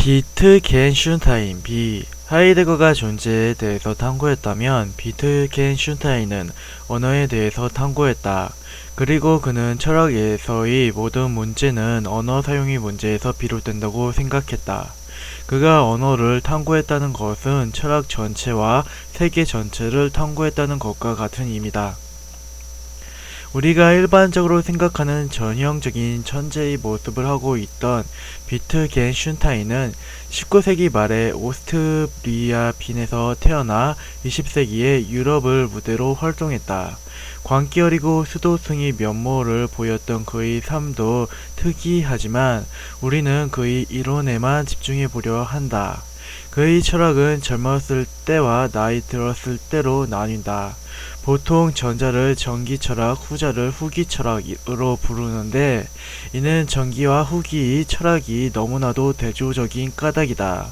비트겐슈타인 B. 하이데거가 존재에 대해서 탐구했다면 비트겐슈타인은 언어에 대해서 탐구했다. 그리고 그는 철학에서의 모든 문제는 언어 사용의 문제에서 비롯된다고 생각했다. 그가 언어를 탐구했다는 것은 철학 전체와 세계 전체를 탐구했다는 것과 같은 의미다. 우리가 일반적으로 생각하는 전형적인 천재의 모습을 하고 있던 비트겐슈타인은 19세기 말에 오스트리아 빈에서 태어나 20세기에 유럽을 무대로 활동했다. 광기 어리고 수도승의 면모를 보였던 그의 삶도 특이하지만 우리는 그의 이론에만 집중해 보려 한다. 그의 철학은 젊었을 때와 나이 들었을 때로 나뉜다. 보통 전자를 전기철학, 후자를 후기철학으로 부르는데 이는 전기와 후기의 철학이 너무나도 대조적인 까닭이다.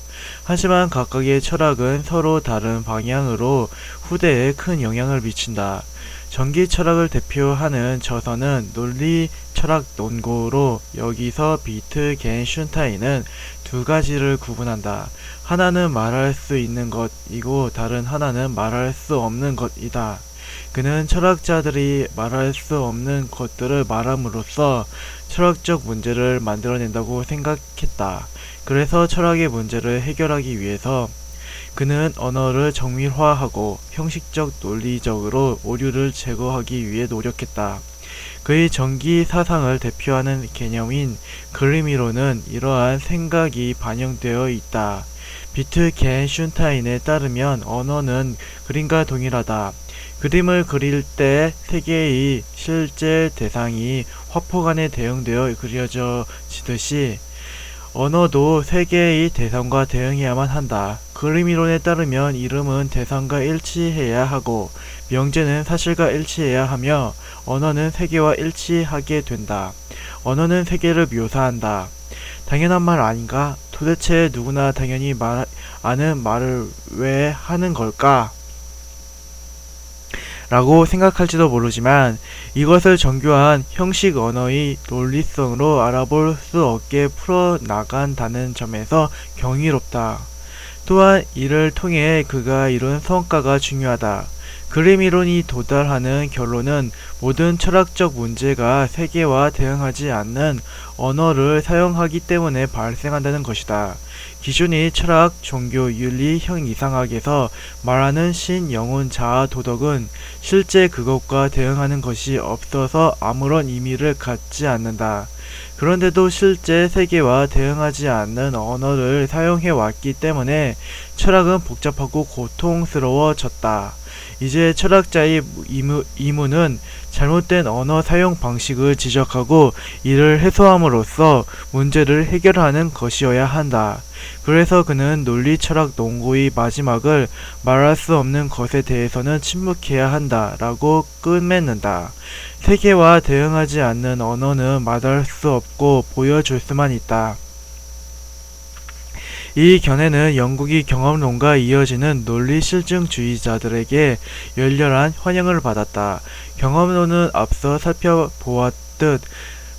하지만 각각의 철학은 서로 다른 방향으로 후대에 큰 영향을 미친다. 전기 철학을 대표하는 저서는 논리 철학 논고로 여기서 비트겐슈타인은 두 가지를 구분한다. 하나는 말할 수 있는 것이고 다른 하나는 말할 수 없는 것이다. 그는 철학자들이 말할 수 없는 것들을 말함으로써 철학적 문제를 만들어낸다고 생각했다. 그래서 철학의 문제를 해결하기 위해서 그는 언어를 정밀화하고 형식적 논리적으로 오류를 제거하기 위해 노력했다. 그의 전기 사상을 대표하는 개념인 그림이론은 이러한 생각이 반영되어 있다. 비트겐슈타인에 따르면 언어는 그림과 동일하다. 그림을 그릴 때 세계의 실제 대상이 화폭안에 대응되어 그려지듯이 언어도 세계의 대상과 대응해야만 한다. 그림이론에 따르면 이름은 대상과 일치해야 하고 명제는 사실과 일치해야 하며 언어는 세계와 일치하게 된다. 언어는 세계를 묘사한다. 당연한 말 아닌가? 도대체 누구나 당연히 아는 말을 왜 하는 걸까? 라고 생각할지도 모르지만 이것을 정교한 형식 언어의 논리성으로 알아볼 수 없게 풀어나간다는 점에서 경이롭다. 또한 이를 통해 그가 이룬 성과가 중요하다. 그림 이론이 도달하는 결론은 모든 철학적 문제가 세계와 대응하지 않는 언어를 사용하기 때문에 발생한다는 것이다. 기존의 철학, 종교, 윤리, 형이상학에서 말하는 신, 영혼, 자아, 도덕은 실제 그것과 대응하는 것이 없어서 아무런 의미를 갖지 않는다. 그런데도 실제 세계와 대응하지 않는 언어를 사용해 왔기 때문에 철학은 복잡하고 고통스러워졌다. 이제 철학자의 임무는 잘못된 언어 사용 방식을 지적하고 이를 해소함으로써 문제를 해결하는 것이어야 한다. 그래서 그는 논리 철학 논고의 마지막을 말할 수 없는 것에 대해서는 침묵해야 한다 라고 끝맺는다. 세계와 대응하지 않는 언어는 말할 수 없고 보여줄 수만 있다. 이 견해는 영국의 경험론과 이어지는 논리실증주의자들에게 열렬한 환영을 받았다. 경험론은 앞서 살펴보았듯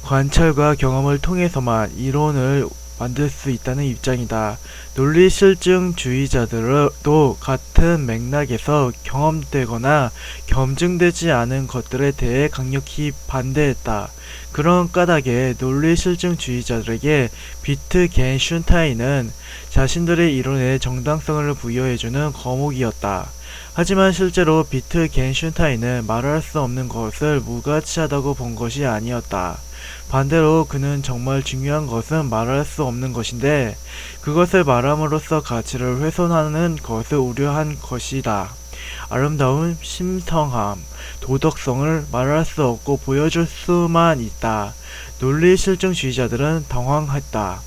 관찰과 경험을 통해서만 이론을 만들 수 있다는 입장이다. 논리실증주의자들도 같은 맥락에서 경험되거나 검증되지 않은 것들에 대해 강력히 반대했다. 그런 까닭에 논리실증주의자들에게 비트겐슈타인은 자신들의 이론에 정당성을 부여해주는 거목이었다. 하지만 실제로 비트겐슈타인은 말할 수 없는 것을 무가치하다고 본 것이 아니었다. 반대로 그는 정말 중요한 것은 말할 수 없는 것인데 그것을 말함으로써 가치를 훼손하는 것을 우려한 것이다. 아름다움, 신성함, 도덕성을 말할 수 없고 보여줄 수만 있다. 논리실증주의자들은 당황했다.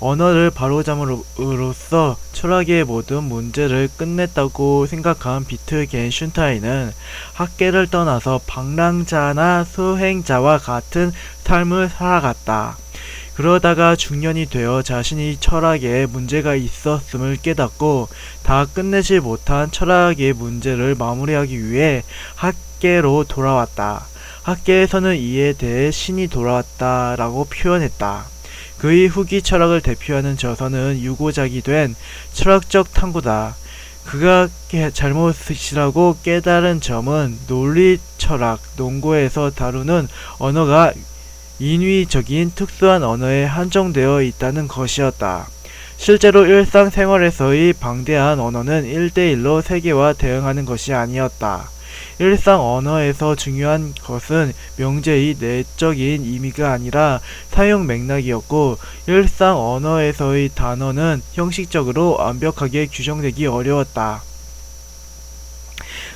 언어를 바로잡음으로써 철학의 모든 문제를 끝냈다고 생각한 비트겐슈타인은 학계를 떠나서 방랑자나 수행자와 같은 삶을 살아갔다. 그러다가 중년이 되어 자신이 철학에 문제가 있었음을 깨닫고 다 끝내지 못한 철학의 문제를 마무리하기 위해 학계로 돌아왔다. 학계에서는 이에 대해 신이 돌아왔다라고 표현했다. 그의 후기 철학을 대표하는 저서는 유고작이 된 철학적 탐구다. 그가 잘못이라고 깨달은 점은 논리 철학, 논고에서 다루는 언어가 인위적인 특수한 언어에 한정되어 있다는 것이었다. 실제로 일상생활에서의 방대한 언어는 1대1로 세계와 대응하는 것이 아니었다. 일상 언어에서 중요한 것은 명제의 내적인 의미가 아니라 사용 맥락이었고, 일상 언어에서의 단어는 형식적으로 완벽하게 규정되기 어려웠다.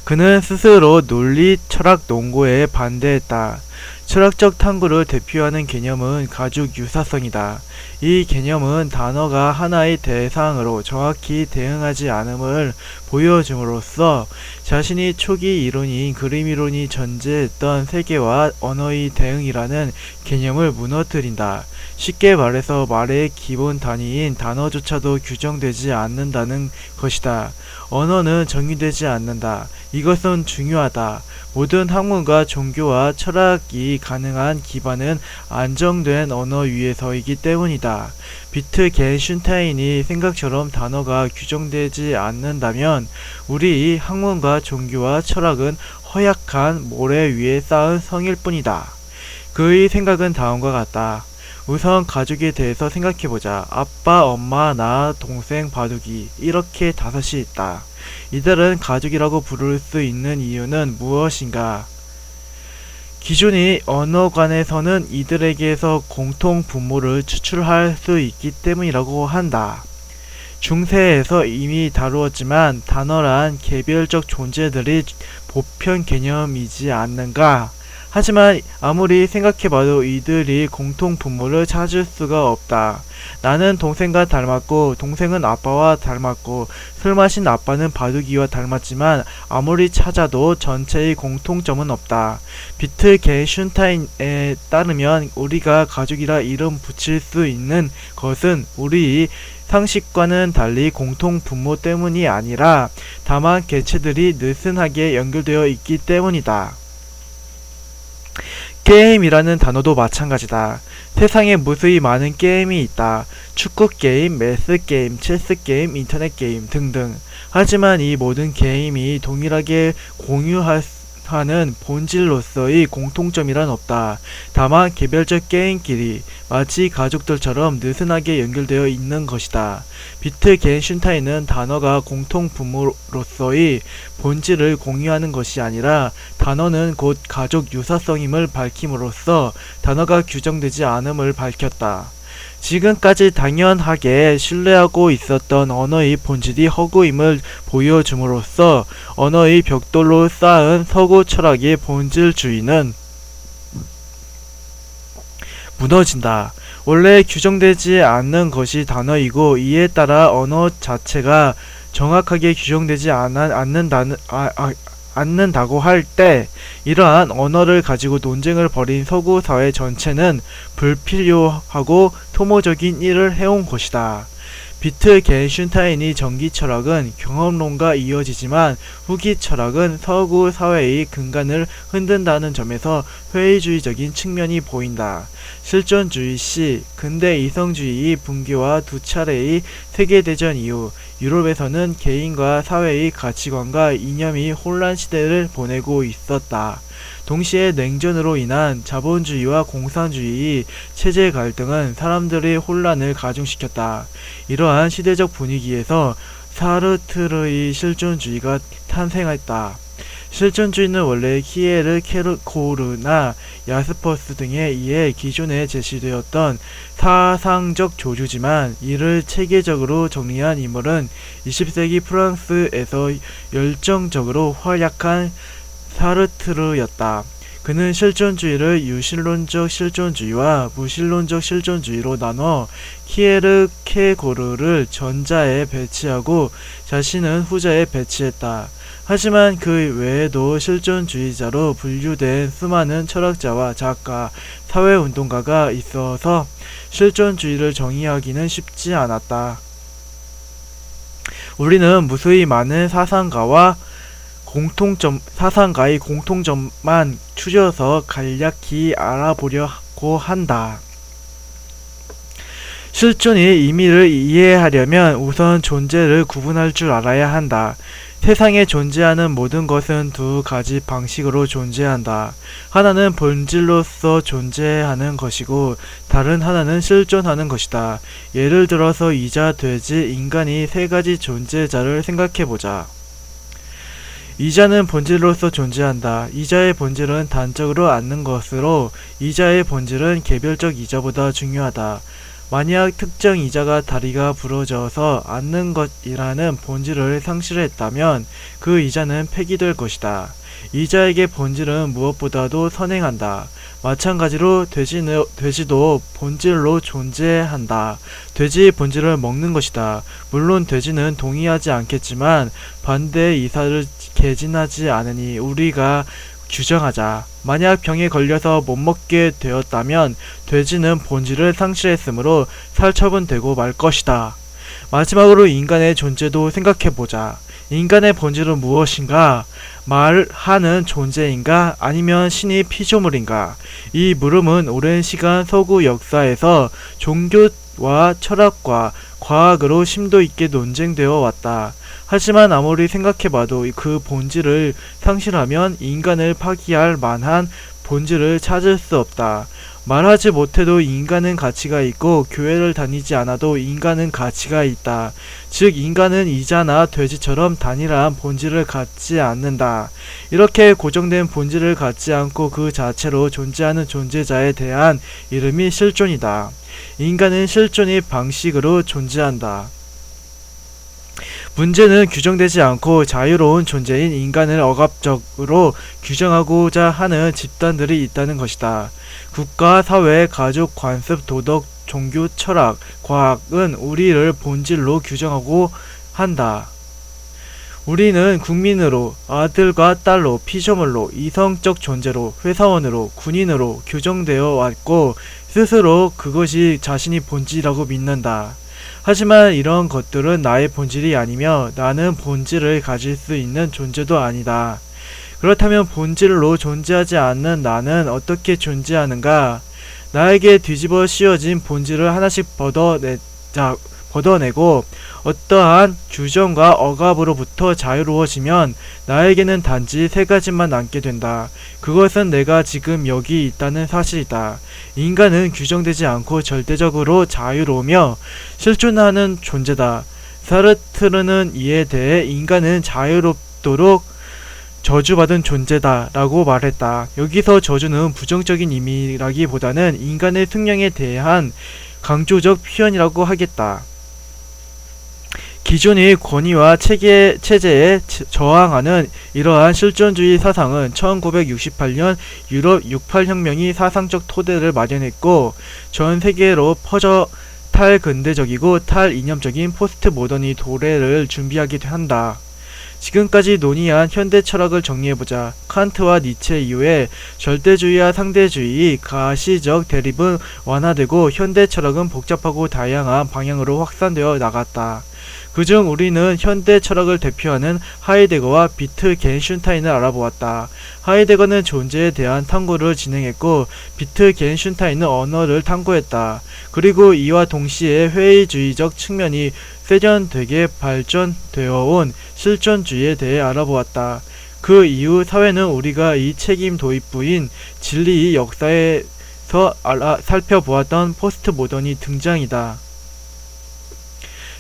그는 스스로 논리, 철학, 논고에 반대했다. 철학적 탐구를 대표하는 개념은 가죽 유사성이다. 이 개념은 단어가 하나의 대상으로 정확히 대응하지 않음을 보여줌으로써 자신이 초기 이론인 그림 이론이 전제했던 세계와 언어의 대응이라는 개념을 무너뜨린다. 쉽게 말해서 말의 기본 단위인 단어조차도 규정되지 않는다는 것이다. 언어는 정의되지 않는다. 이것은 중요하다. 모든 학문과 종교와 철학이 가능한 기반은 안정된 언어 위에서이기 때문이다. 비트겐슈타인이 생각처럼 단어가 규정되지 않는다면 우리 학문과 종교와 철학은 허약한 모래 위에 쌓은 성일 뿐이다. 그의 생각은 다음과 같다. 우선 가족에 대해서 생각해보자. 아빠, 엄마, 나, 동생, 바둑이 이렇게 다섯이 있다. 이들은 가족이라고 부를 수 있는 이유는 무엇인가? 기존의 언어관에서는 이들에게서 공통 분모를 추출할 수 있기 때문이라고 한다. 중세에서 이미 다루었지만 단어란 개별적 존재들이 보편 개념이지 않는가? 하지만 아무리 생각해봐도 이들이 공통 분모를 찾을 수가 없다. 나는 동생과 닮았고 동생은 아빠와 닮았고 술 마신 아빠는 바둑이와 닮았지만 아무리 찾아도 전체의 공통점은 없다. 비트겐슈타인에 따르면 우리가 가족이라 이름 붙일 수 있는 것은 우리 상식과는 달리 공통 분모 때문이 아니라 다만 개체들이 느슨하게 연결되어 있기 때문이다. 게임이라는 단어도 마찬가지다. 세상에 무수히 많은 게임이 있다. 축구 게임, 매스 게임, 체스 게임, 인터넷 게임 등등. 하지만 이 모든 게임이 동일하게 공유하는 본질로서의 공통점이란 없다. 다만 개별적 게임끼리 마치 가족들처럼 느슨하게 연결되어 있는 것이다. 비트겐슈타인은 단어가 공통 분모로서의 본질을 공유하는 것이 아니라 단어는 곧 가족 유사성임을 밝힘으로써 단어가 규정되지 않음을 밝혔다. 지금까지 당연하게 신뢰하고 있었던 언어의 본질이 허구임을 보여줌으로써 언어의 벽돌로 쌓은 서구 철학의 본질주의는 무너진다. 원래 규정되지 않는 것이 단어이고 이에 따라 언어 자체가 정확하게 규정되지 않는다고 할 때 이러한 언어를 가지고 논쟁을 벌인 서구 사회 전체는 불필요하고 토모적인 일을 해온 것이다. 비트겐슈타인의 전기 철학은 경험론과 이어지지만 후기 철학은 서구 사회의 근간을 흔든다는 점에서 회의주의적인 측면이 보인다. 실존주의 시 근대 이성주의의 붕괴와 두 차례의 세계대전 이후 유럽에서는 개인과 사회의 가치관과 이념이 혼란 시대를 보내고 있었다. 동시에 냉전으로 인한 자본주의와 공산주의의 체제 갈등은 사람들의 혼란을 가중시켰다. 이러한 시대적 분위기에서 사르트르의 실존주의가 탄생했다. 실존주의는 원래 키에르 케르코르나 야스퍼스 등에 의해 기존에 제시되었던 사상적 조주지만 이를 체계적으로 정리한 인물은 20세기 프랑스에서 열정적으로 활약한 사르트르였다. 그는 실존주의를 유실론적 실존주의와 무실론적 실존주의로 나눠 키에르케고르를 전자에 배치하고 자신은 후자에 배치했다. 하지만 그 외에도 실존주의자로 분류된 수많은 철학자와 작가, 사회운동가가 있어서 실존주의를 정의하기는 쉽지 않았다. 우리는 무수히 많은 사상가의 공통점만 추려서 간략히 알아보려고 한다. 실존의 의미를 이해하려면 우선 존재를 구분할 줄 알아야 한다. 세상에 존재하는 모든 것은 두 가지 방식으로 존재한다. 하나는 본질로서 존재하는 것이고 다른 하나는 실존하는 것이다. 예를 들어서 이자, 돼지, 인간이 세 가지 존재자를 생각해보자. 이자는 본질로서 존재한다. 이자의 본질은 단적으로 앉는 것으로 이자의 본질은 개별적 이자보다 중요하다. 만약 특정 이자가 다리가 부러져서 앉는 것이라는 본질을 상실했다면 그 이자는 폐기될 것이다. 이자에게 본질은 무엇보다도 선행한다. 마찬가지로 돼지도 본질로 존재한다. 돼지의 본질을 먹는 것이다. 물론 돼지는 동의하지 않겠지만 반대의 이사를 개진하지 않으니 우리가 규정하자. 만약 병에 걸려서 못 먹게 되었다면 돼지는 본질을 상실했으므로 살처분되고 말 것이다. 마지막으로 인간의 존재도 생각해보자. 인간의 본질은 무엇인가? 말하는 존재인가? 아니면 신의 피조물인가? 이 물음은 오랜 시간 서구 역사에서 종교와 철학과 과학으로 심도 있게 논쟁되어 왔다. 하지만 아무리 생각해봐도 그 본질을 상실하면 인간을 파기할 만한 본질을 찾을 수 없다. 말하지 못해도 인간은 가치가 있고 교회를 다니지 않아도 인간은 가치가 있다. 즉 인간은 이자나 돼지처럼 단일한 본질을 갖지 않는다. 이렇게 고정된 본질을 갖지 않고 그 자체로 존재하는 존재자에 대한 이름이 실존이다. 인간은 실존의 방식으로 존재한다. 문제는 규정되지 않고 자유로운 존재인 인간을 억압적으로 규정하고자 하는 집단들이 있다는 것이다. 국가, 사회, 가족, 관습, 도덕, 종교, 철학, 과학은 우리를 본질로 규정하고 한다. 우리는 국민으로, 아들과 딸로, 피조물로, 이성적 존재로, 회사원으로, 군인으로 규정되어 왔고 스스로 그것이 자신이 본질이라고 믿는다. 하지만 이런 것들은 나의 본질이 아니며 나는 본질을 가질 수 있는 존재도 아니다. 그렇다면 본질로 존재하지 않는 나는 어떻게 존재하는가? 나에게 뒤집어 씌워진 본질을 하나씩 걷어내고 어떠한 규정과 억압으로부터 자유로워지면 나에게는 단지 세 가지만 남게 된다. 그것은 내가 지금 여기 있다는 사실이다. 인간은 규정되지 않고 절대적으로 자유로우며 실존하는 존재다. 사르트르는 이에 대해 인간은 자유롭도록 저주받은 존재다 라고 말했다. 여기서 저주는 부정적인 의미라기보다는 인간의 숙명에 대한 강조적 표현이라고 하겠다. 기존의 권위와 체제에 저항하는 이러한 실존주의 사상은 1968년 유럽 68혁명이 사상적 토대를 마련했고 전 세계로 퍼져 탈근대적이고 탈이념적인 포스트 모던의 도래를 준비하게 한다. 지금까지 논의한 현대 철학을 정리해보자. 칸트와 니체 이후에 절대주의와 상대주의, 가시적 대립은 완화되고 현대 철학은 복잡하고 다양한 방향으로 확산되어 나갔다. 그중 우리는 현대 철학을 대표하는 하이데거와 비트겐슈타인을 알아보았다. 하이데거는 존재에 대한 탐구를 진행했고 비트겐슈타인은 언어를 탐구했다. 그리고 이와 동시에 회의주의적 측면이 세련되게 발전되어 온 실존주의에 대해 알아보았다. 그 이후 사회는 우리가 이 책임 도입부인 진리의 역사에서 살펴보았던 포스트 모던이 등장이다.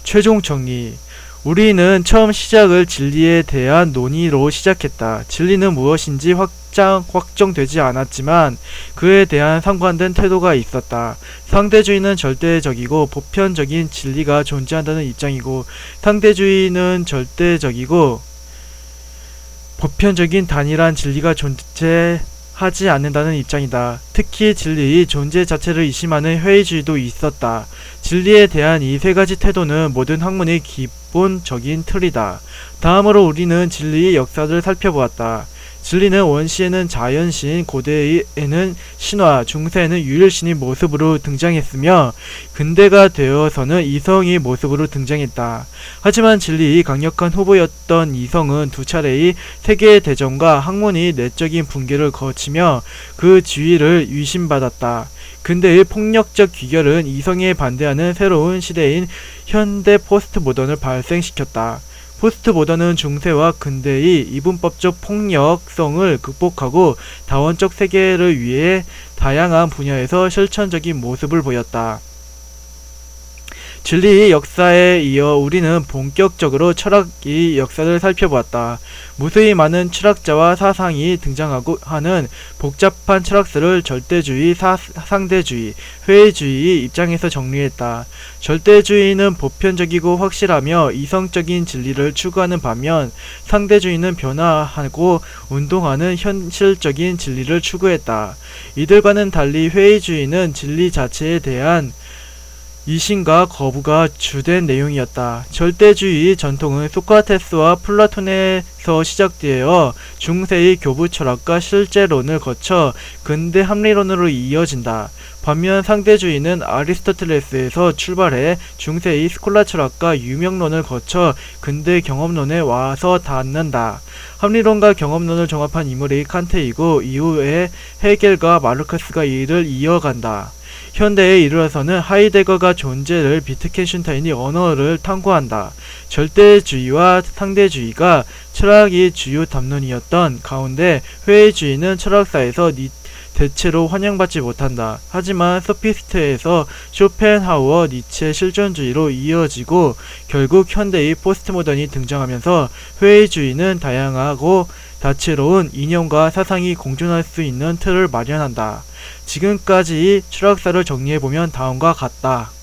최종 정리. 우리는 처음 시작을 진리에 대한 논의로 시작했다. 진리는 무엇인지 확정되지 않았지만 그에 대한 상관된 태도가 있었다. 상대주의는 절대적이고 보편적인 진리가 존재한다는 입장이고 상대주의는 절대적이고 보편적인 단일한 진리가 존재하지 않는다는 입장이다. 특히 진리의 존재 자체를 의심하는 회의주의도 있었다. 진리에 대한 이 세 가지 태도는 모든 학문의 기본적인 틀이다. 다음으로 우리는 진리의 역사를 살펴보았다. 진리는 원시에는 자연신, 고대에는 신화, 중세에는 유일신의 모습으로 등장했으며 근대가 되어서는 이성의 모습으로 등장했다. 하지만 진리의 강력한 후보였던 이성은 두 차례의 세계대전과 학문의 내적인 붕괴를 거치며 그 지위를 위신받았다. 근대의 폭력적 귀결은 이성에 반대하는 새로운 시대인 현대 포스트 모던을 발생시켰다. 포스트 모던은 중세와 근대의 이분법적 폭력성을 극복하고 다원적 세계를 위해 다양한 분야에서 실천적인 모습을 보였다. 진리의 역사에 이어 우리는 본격적으로 철학의 역사를 살펴보았다. 무수히 많은 철학자와 사상이 등장하고 하는 복잡한 철학설을 절대주의, 상대주의, 회의주의 입장에서 정리했다. 절대주의는 보편적이고 확실하며 이성적인 진리를 추구하는 반면 상대주의는 변화하고 운동하는 현실적인 진리를 추구했다. 이들과는 달리 회의주의는 진리 자체에 대한 이신과 거부가 주된 내용이었다. 절대주의 전통은 소크라테스와 플라톤에서 시작되어 중세의 교부 철학과 실제론을 거쳐 근대 합리론으로 이어진다. 반면 상대주의는 아리스토텔레스에서 출발해 중세의 스콜라 철학과 유명론을 거쳐 근대 경험론에 와서 닿는다. 합리론과 경험론을 종합한 인물이 칸트이고 이후에 헤겔과 마르크스가 이를 이어간다. 현대에 이르러서는 하이데거가 존재를 비트겐슈타인이 언어를 탐구한다. 절대주의와 상대주의가 철학의 주요 담론이었던 가운데 회의주의는 철학사에서 대체로 환영받지 못한다. 하지만 소피스트에서 쇼펜하우어, 니체 실존주의로 이어지고 결국 현대의 포스트모던이 등장하면서 회의주의는 다양하고 다채로운 이념과 사상이 공존할 수 있는 틀을 마련한다. 지금까지 철학사를 정리해보면 다음과 같다.